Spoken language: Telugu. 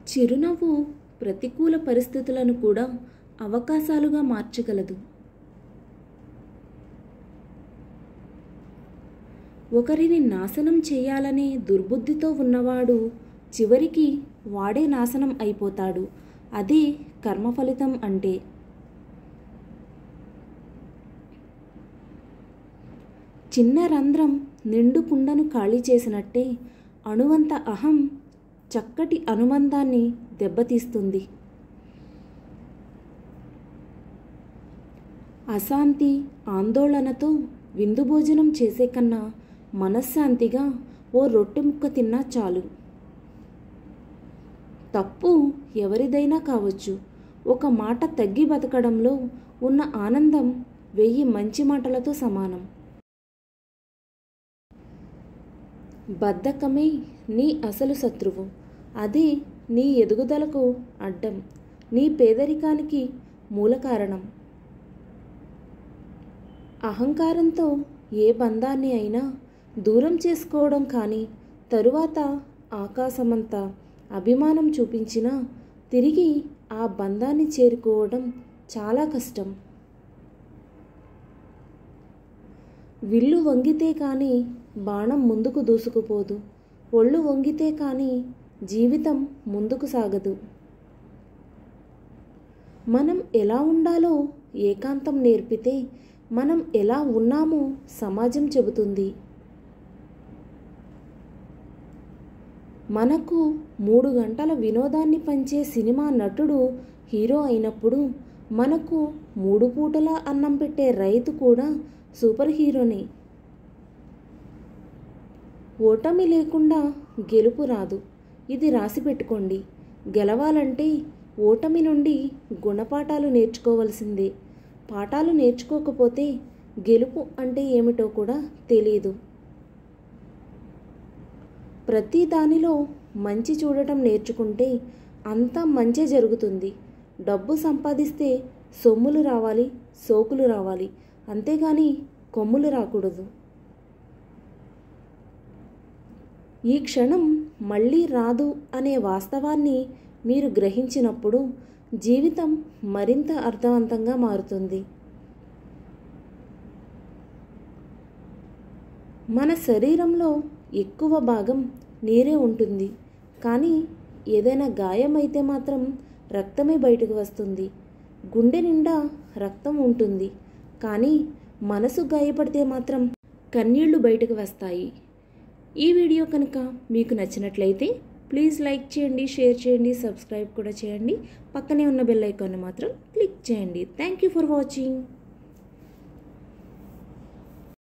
చిరునవ్వు ప్రతికూల పరిస్థితులను కూడా అవకాశాలుగా మార్చగలదు. ఒకరిని నాశనం చేయాలనే దుర్బుద్ధితో ఉన్నవాడు చివరికి వాడే నాశనం అయిపోతాడు. అదే కర్మఫలితం అంటే. చిన్న రంధ్రం నిండు కుండను ఖాళీ చేసినట్టే అణువంత అహం చక్కటి అనుబంధాన్ని దెబ్బతీస్తుంది. అశాంతి, ఆందోళనతో విందు భోజనం చేసే కన్నా మనశ్శాంతిగా ఓ రొట్టె ముక్క తిన్నా చాలు. తప్పు ఎవరిదైనా కావచ్చు. ఒక మాట తగ్గి బతకడంలో ఉన్న ఆనందం 1000 మంచి మాటలతో సమానం. బద్ధకమే నీ అసలు శత్రువు. అదే నీ ఎదుగుదలకు అడ్డం, నీ పేదరికానికి మూల కారణం. అహంకారంతో ఏ బంధాన్ని అయినా దూరం చేసుకోవడం కానీ, తరువాత ఆకాశమంతా అభిమానం చూపించినా తిరిగి ఆ బంధాన్ని చేరుకోవడం చాలా కష్టం. విల్లు వంగితే కానీ బాణం ముందుకు దూసుకుపోదు. ఒళ్ళు వంగితే కానీ జీవితం ముందుకు సాగదు. మనం ఎలా ఉండాలో ఏకాంతం నేర్పితే మనం ఎలా ఉన్నామో సమాజం చెబుతుంది. మనకు 3 గంటల వినోదాన్ని పంచే సినిమా నటుడు హీరో అయినప్పుడు మనకు 3 పూటలా అన్నం పెట్టే రైతు కూడా సూపర్ హీరోనే. ఓటమి లేకుండా గెలుపు రాదు. ఇది రాసి పెట్టుకోండి. గెలవాలంటే ఓటమి నుండి గుణపాఠాలు నేర్చుకోవాల్సిందే. పాఠాలు నేర్చుకోకపోతే గెలుపు అంటే ఏమిటో కూడా తెలియదు. ప్రతి దానిలో మంచి చూడటం నేర్చుకుంటే అంతా మంచే జరుగుతుంది. డబ్బు సంపాదిస్తే సొమ్ములు రావాలి, సోకులు రావాలి, అంతేగాని కొమ్ములు రాకూడదు. ఈ క్షణం మళ్ళీ రాదు అనే వాస్తవాన్ని మీరు గ్రహించినప్పుడు జీవితం మరింత అర్థవంతంగా మారుతుంది. మన శరీరంలో ఎక్కువ భాగం నీరే ఉంటుంది. కానీ ఏదైనా గాయం అయితే మాత్రం రక్తమే బయటకు వస్తుంది. గుండె నిండా రక్తం ఉంటుంది. కానీ మనసు గాయపడితే మాత్రం కన్నీళ్లు బయటకు వస్తాయి. ఈ వీడియో కనుక మీకు నచ్చినట్లయితే ప్లీజ్ లైక్ చేయండి, షేర్ చేయండి, సబ్స్క్రైబ్ కూడా చేయండి. పక్కనే ఉన్న బెల్ ఐకాన్ని మాత్రం క్లిక్ చేయండి. Thank you for watching.